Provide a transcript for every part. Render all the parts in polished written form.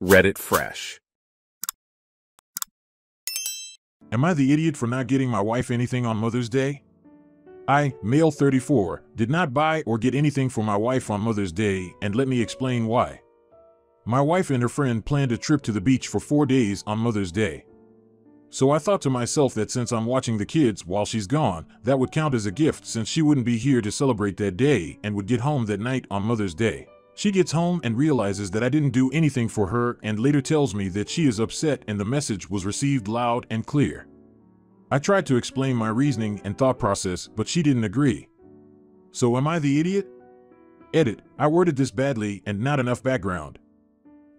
Reddit fresh. Am I the idiot for not getting my wife anything on Mother's Day? I, male 34, did not buy or get anything for my wife on Mother's Day, and let me explain why. My wife and her friend planned a trip to the beach for 4 days on Mother's Day. So I thought to myself that since I'm watching the kids while she's gone, that would count as a gift since she wouldn't be here to celebrate that day and would get home that night on Mother's Day. She gets home and realizes that I didn't do anything for her and later tells me that she is upset and the message was received loud and clear. I tried to explain my reasoning and thought process, but she didn't agree. So am I the idiot? Edit, I worded this badly and not enough background.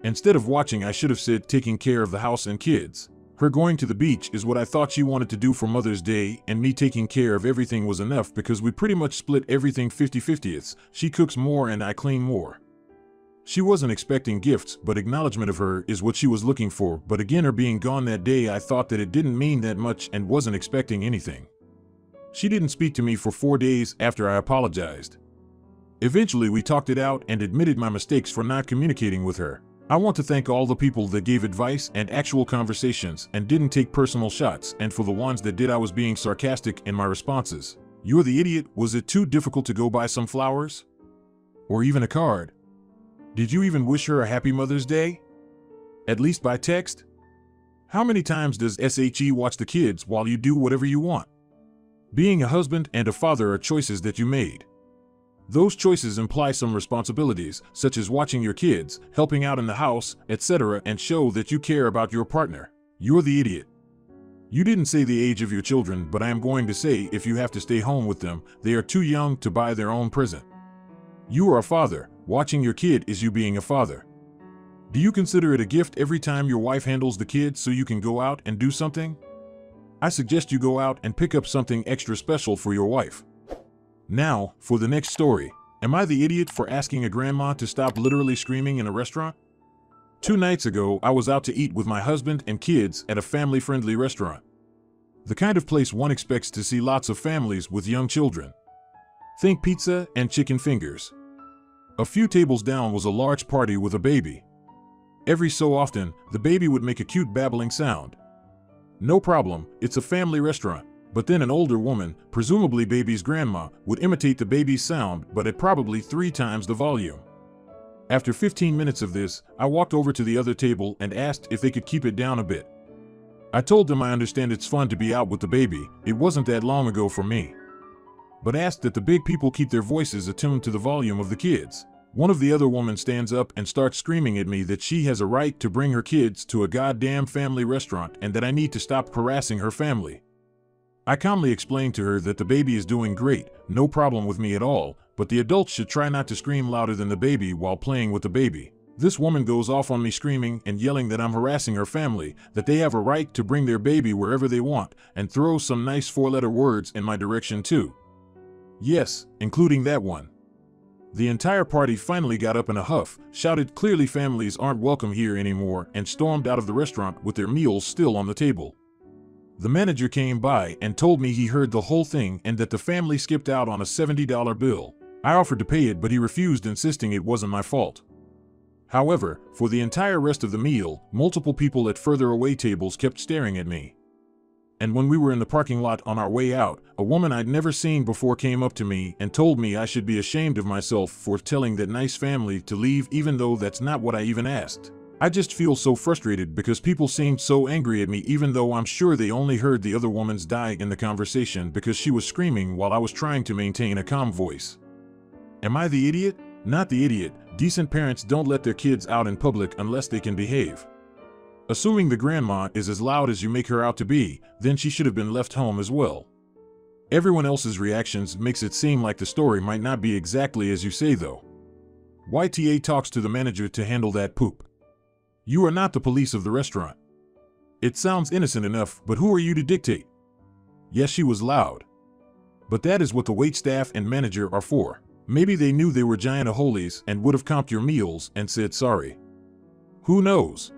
Instead of watching, I should have said taking care of the house and kids. Her going to the beach is what I thought she wanted to do for Mother's Day, and me taking care of everything was enough because we pretty much split everything 50-50. She cooks more and I clean more. She wasn't expecting gifts, but acknowledgement of her is what she was looking for, but again, her being gone that day, I thought that it didn't mean that much and wasn't expecting anything. She didn't speak to me for 4 days after I apologized. Eventually, we talked it out and admitted my mistakes for not communicating with her. I want to thank all the people that gave advice and actual conversations and didn't take personal shots, and for the ones that did, I was being sarcastic in my responses. You're the idiot. Was it too difficult to go buy some flowers? Or even a card? Did you even wish her a happy Mother's Day? At least by text? How many times does SHE watch the kids while you do whatever you want? Being a husband and a father are choices that you made. Those choices imply some responsibilities, such as watching your kids, helping out in the house, etc., and show that you care about your partner. You're the idiot. You didn't say the age of your children, but I am going to say if you have to stay home with them, they are too young to buy their own present. You are a father. Watching your kid is you being a father. Do you consider it a gift every time your wife handles the kids so you can go out and do something? I suggest you go out and pick up something extra special for your wife. Now, for the next story. Am I the idiot for asking a grandma to stop literally screaming in a restaurant? 2 nights ago, I was out to eat with my husband and kids at a family-friendly restaurant. The kind of place one expects to see lots of families with young children. Think pizza and chicken fingers. A few tables down was a large party with a baby. Every so often, the baby would make a cute babbling sound. No problem, it's a family restaurant. But then an older woman, presumably baby's grandma, would imitate the baby's sound, but at probably 3 times the volume. After 15 minutes of this, I walked over to the other table and asked if they could keep it down a bit. I told them I understand it's fun to be out with the baby, it wasn't that long ago for me. But asked that the big people keep their voices attuned to the volume of the kids. One of the other women stands up and starts screaming at me that she has a right to bring her kids to a goddamn family restaurant and that I need to stop harassing her family. I calmly explained to her that the baby is doing great, no problem with me at all, but the adults should try not to scream louder than the baby while playing with the baby. This woman goes off on me screaming and yelling that I'm harassing her family, that they have a right to bring their baby wherever they want, and throws some nice 4-letter words in my direction too. Yes, including that one. The entire party finally got up in a huff, shouted clearly families aren't welcome here anymore, and stormed out of the restaurant with their meals still on the table. The manager came by and told me he heard the whole thing and that the family skipped out on a $70 bill. I offered to pay it, but he refused, insisting it wasn't my fault. However, for the entire rest of the meal, multiple people at further away tables kept staring at me. And when we were in the parking lot on our way out, a woman I'd never seen before came up to me and told me I should be ashamed of myself for telling that nice family to leave, even though that's not what I even asked. I just feel so frustrated because people seemed so angry at me, even though I'm sure they only heard the other woman's die in the conversation because she was screaming while I was trying to maintain a calm voice. Am I the idiot? Not the idiot. Decent parents don't let their kids out in public unless they can behave. Assuming the grandma is as loud as you make her out to be, then she should have been left home as well. Everyone else's reactions makes it seem like the story might not be exactly as you say though. YTA talks to the manager to handle that poop. You are not the police of the restaurant. It sounds innocent enough, but who are you to dictate? Yes, she was loud. But that is what the waitstaff and manager are for. Maybe they knew they were giant holies and would have comped your meals and said sorry. Who knows?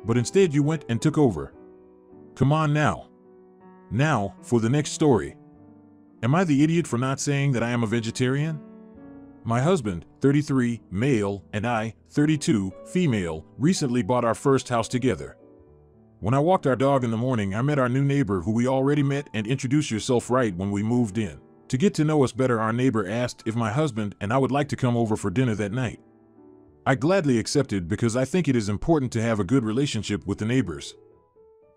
But instead you went and took over. Come on now. Now, for the next story. Am I the idiot for not saying that I am a vegetarian? My husband, 33, male, and I, 32, female, recently bought our first house together. When I walked our dog in the morning, I met our new neighbor who we already met and introduced yourself right when we moved in. To get to know us better, our neighbor asked if my husband and I would like to come over for dinner that night. I gladly accepted because I think it is important to have a good relationship with the neighbors.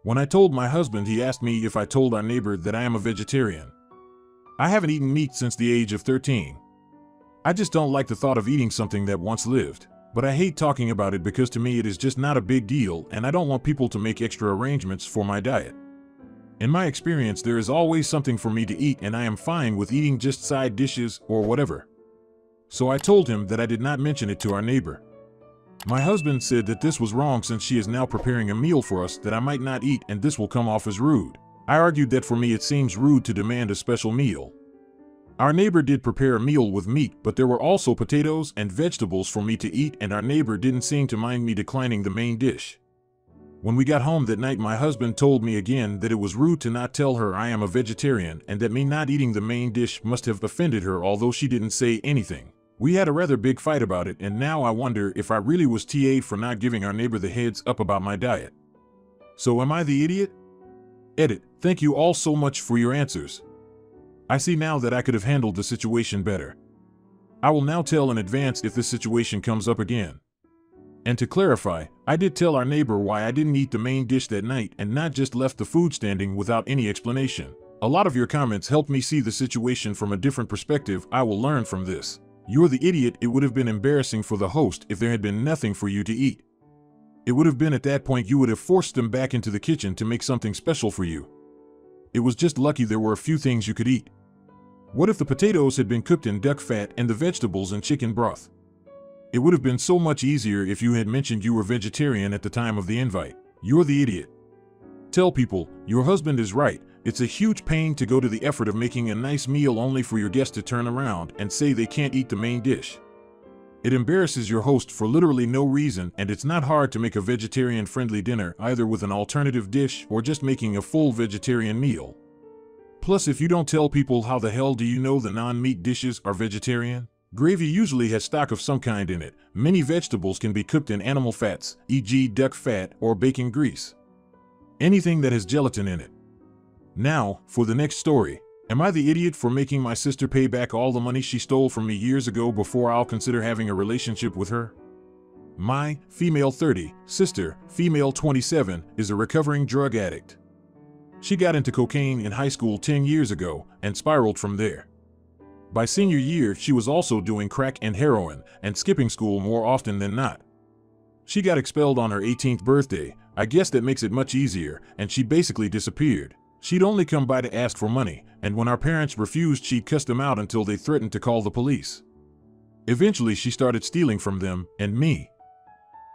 When I told my husband, he asked me if I told our neighbor that I am a vegetarian. I haven't eaten meat since the age of 13. I just don't like the thought of eating something that once lived, but I hate talking about it because to me it is just not a big deal and I don't want people to make extra arrangements for my diet. In my experience, there is always something for me to eat and I am fine with eating just side dishes or whatever. So I told him that I did not mention it to our neighbor. My husband said that this was wrong since she is now preparing a meal for us that I might not eat and this will come off as rude. I argued that for me it seems rude to demand a special meal. Our neighbor did prepare a meal with meat, but there were also potatoes and vegetables for me to eat and our neighbor didn't seem to mind me declining the main dish. When we got home that night, my husband told me again that it was rude to not tell her I am a vegetarian and that me not eating the main dish must have offended her, although she didn't say anything. We had a rather big fight about it and now I wonder if I really was TA for not giving our neighbor the heads up about my diet. So am I the idiot? Edit. Thank you all so much for your answers. I see now that I could have handled the situation better. I will now tell in advance if this situation comes up again. And to clarify, I did tell our neighbor why I didn't eat the main dish that night and not just left the food standing without any explanation. A lot of your comments helped me see the situation from a different perspective. I will learn from this. You're the idiot. It would have been embarrassing for the host if there had been nothing for you to eat. It would have been at that point you would have forced them back into the kitchen to make something special for you. It was just lucky there were a few things you could eat. What if the potatoes had been cooked in duck fat and the vegetables in chicken broth? It would have been so much easier if you had mentioned you were vegetarian at the time of the invite. You're the idiot. Tell people, your husband is right. It's a huge pain to go to the effort of making a nice meal only for your guest to turn around and say they can't eat the main dish. It embarrasses your host for literally no reason, and it's not hard to make a vegetarian-friendly dinner either with an alternative dish or just making a full vegetarian meal. Plus, if you don't tell people, how the hell do you know the non-meat dishes are vegetarian? Gravy usually has stock of some kind in it. Many vegetables can be cooked in animal fats, e.g. duck fat or bacon grease. Anything that has gelatin in it. Now, for the next story. Am I the idiot for making my sister pay back all the money she stole from me years ago before I'll consider having a relationship with her? My, female 30, sister, female 27, is a recovering drug addict. She got into cocaine in high school 10 years ago and spiraled from there. By senior year, she was also doing crack and heroin and skipping school more often than not. She got expelled on her 18th birthday. I guess that makes it much easier, and she basically disappeared. She'd only come by to ask for money, and when our parents refused, she'd cuss them out until they threatened to call the police. Eventually, she started stealing from them and me.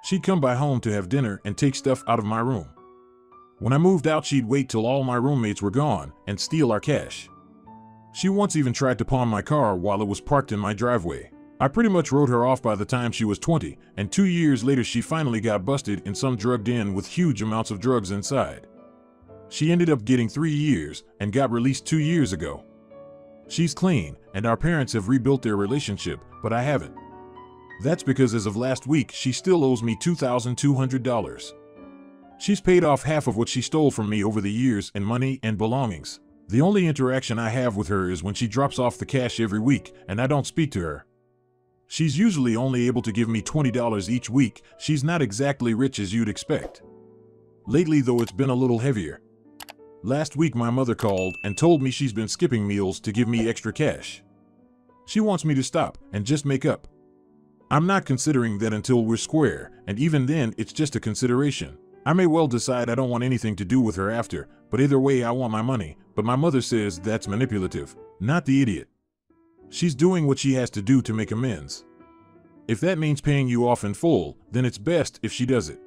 She'd come by home to have dinner and take stuff out of my room. When I moved out, she'd wait till all my roommates were gone and steal our cash. She once even tried to pawn my car while it was parked in my driveway. I pretty much wrote her off by the time she was 20, and 2 years later she finally got busted in some drug den with huge amounts of drugs inside. She ended up getting 3 years and got released 2 years ago. She's clean, and our parents have rebuilt their relationship, but I haven't. That's because as of last week, she still owes me $2,200. She's paid off half of what she stole from me over the years in money and belongings. The only interaction I have with her is when she drops off the cash every week, and I don't speak to her. She's usually only able to give me $20 each week. She's not exactly rich as you'd expect. Lately, though, it's been a little heavier. Last week, my mother called and told me she's been skipping meals to give me extra cash. She wants me to stop and just make up. I'm not considering that until we're square, and even then, it's just a consideration. I may well decide I don't want anything to do with her after, but either way, I want my money. But my mother says that's manipulative, not the idiot. She's doing what she has to do to make amends. If that means paying you off in full, then it's best if she does it.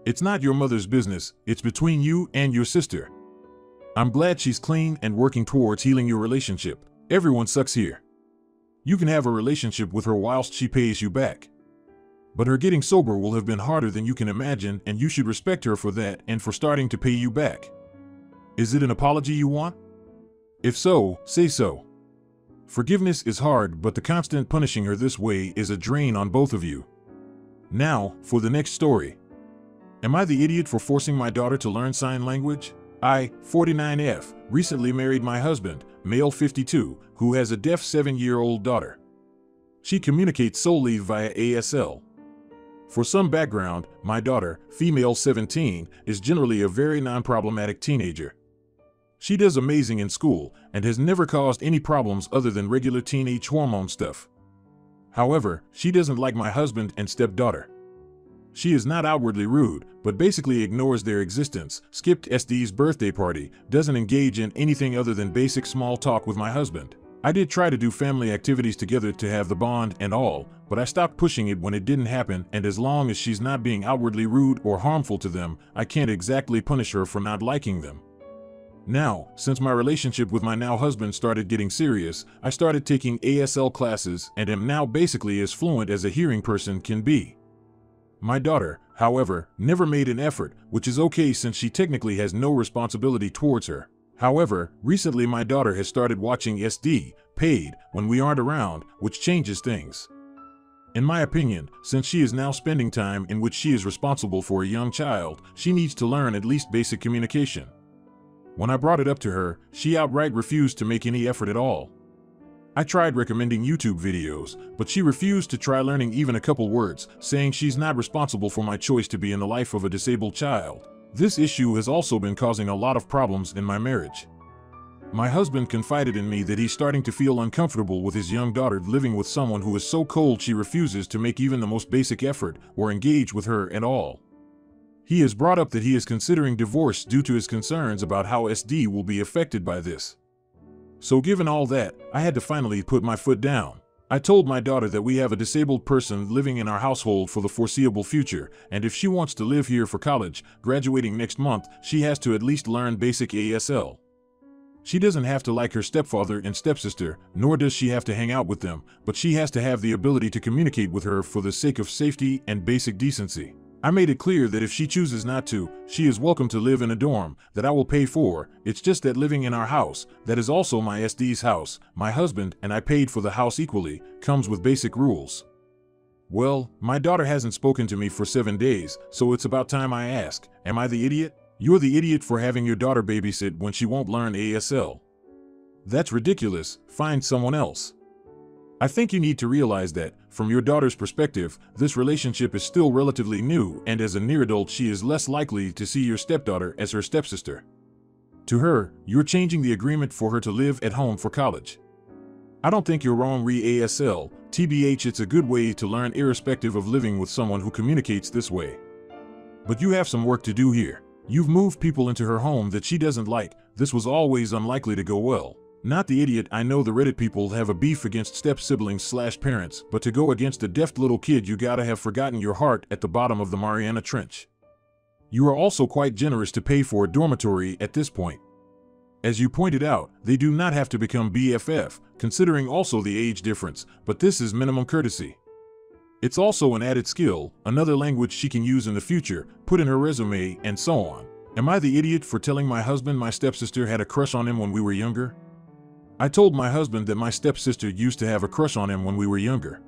It's not your mother's business, it's between you and your sister. I'm glad she's clean and working towards healing your relationship. Everyone sucks here. You can have a relationship with her whilst she pays you back. But her getting sober will have been harder than you can imagine, and you should respect her for that and for starting to pay you back. Is it an apology you want? If so, say so. Forgiveness is hard, but the constant punishing her this way is a drain on both of you. Now, for the next story. Am I the idiot for forcing my daughter to learn sign language? I, 49F, recently married my husband, male 52, who has a deaf 7-year-old daughter. She communicates solely via ASL. For some background, my daughter, female 17, is generally a very non-problematic teenager. She does amazing in school and has never caused any problems other than regular teenage hormone stuff. However, she doesn't like my husband and stepdaughter. She is not outwardly rude, but basically ignores their existence, skipped SD's birthday party, doesn't engage in anything other than basic small talk with my husband. I did try to do family activities together to have the bond and all, but I stopped pushing it when it didn't happen, and as long as she's not being outwardly rude or harmful to them, I can't exactly punish her for not liking them. Now, since my relationship with my now husband started getting serious, I started taking ASL classes and am now basically as fluent as a hearing person can be. My daughter, however, never made an effort, which is okay since she technically has no responsibility towards her. However, recently my daughter has started watching SD, paid, when we aren't around, which changes things. In my opinion, since she is now spending time in which she is responsible for a young child, she needs to learn at least basic communication. When I brought it up to her, she outright refused to make any effort at all. I tried recommending YouTube videos, but she refused to try learning even a couple words, saying she's not responsible for my choice to be in the life of a disabled child. This issue has also been causing a lot of problems in my marriage. My husband confided in me that he's starting to feel uncomfortable with his young daughter living with someone who is so cold she refuses to make even the most basic effort or engage with her at all. He has brought up that he is considering divorce due to his concerns about how SD will be affected by this. So given all that, I had to finally put my foot down. I told my daughter that we have a disabled person living in our household for the foreseeable future, and if she wants to live here for college, graduating next month, she has to at least learn basic ASL. She doesn't have to like her stepfather and stepsister, nor does she have to hang out with them, but she has to have the ability to communicate with her for the sake of safety and basic decency. I made it clear that if she chooses not to, she is welcome to live in a dorm that I will pay for. It's just that living in our house, that is also my SD's house, my husband and I paid for the house equally, comes with basic rules. Well, my daughter hasn't spoken to me for 7 days, so it's about time I ask, am I the idiot? You're the idiot for having your daughter babysit when she won't learn ASL. That's ridiculous. Find someone else. I think you need to realize that, from your daughter's perspective, this relationship is still relatively new, and as a near adult she is less likely to see your stepdaughter as her stepsister. To her, you're changing the agreement for her to live at home for college. I don't think you're wrong re-ASL, TBH it's a good way to learn irrespective of living with someone who communicates this way. But you have some work to do here. You've moved people into her home that she doesn't like. This was always unlikely to go well. Not the idiot. I know the Reddit people have a beef against step-siblings/parents, but to go against a deft little kid you gotta have forgotten your heart at the bottom of the Mariana Trench. You are also quite generous to pay for a dormitory at this point. As you pointed out, they do not have to become BFF, considering also the age difference, but this is minimum courtesy. It's also an added skill, another language she can use in the future, put in her resume, and so on. Am I the idiot for telling my husband my stepsister had a crush on him when we were younger? I told my husband that my stepsister used to have a crush on him when we were younger.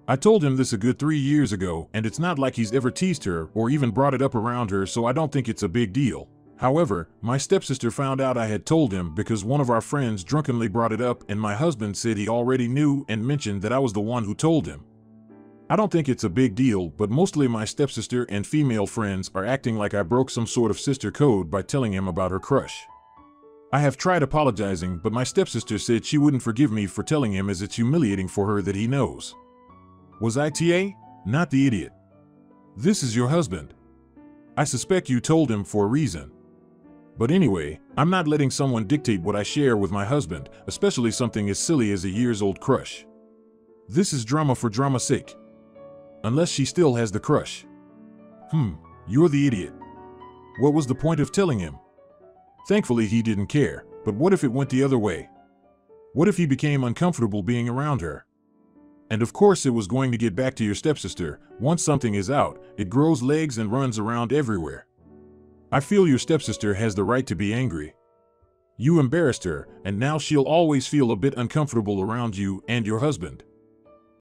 I told him this a good 3 years ago, and it's not like he's ever teased her or even brought it up around her, so I don't think it's a big deal. However, my stepsister found out I had told him because one of our friends drunkenly brought it up, and my husband said he already knew and mentioned that I was the one who told him. I don't think it's a big deal, but mostly my stepsister and female friends are acting like I broke some sort of sister code by telling him about her crush. I have tried apologizing, but my stepsister said she wouldn't forgive me for telling him as it's humiliating for her that he knows. Was I TA? Not the idiot. This is your husband. I suspect you told him for a reason. But anyway, I'm not letting someone dictate what I share with my husband, especially something as silly as a years-old crush. This is drama for drama's sake. Unless she still has the crush. You're the idiot. What was the point of telling him? Thankfully he didn't care, but what if it went the other way? What if he became uncomfortable being around her? And of course it was going to get back to your stepsister. Once something is out, it grows legs and runs around everywhere. I feel your stepsister has the right to be angry. You embarrassed her, and now she'll always feel a bit uncomfortable around you and your husband.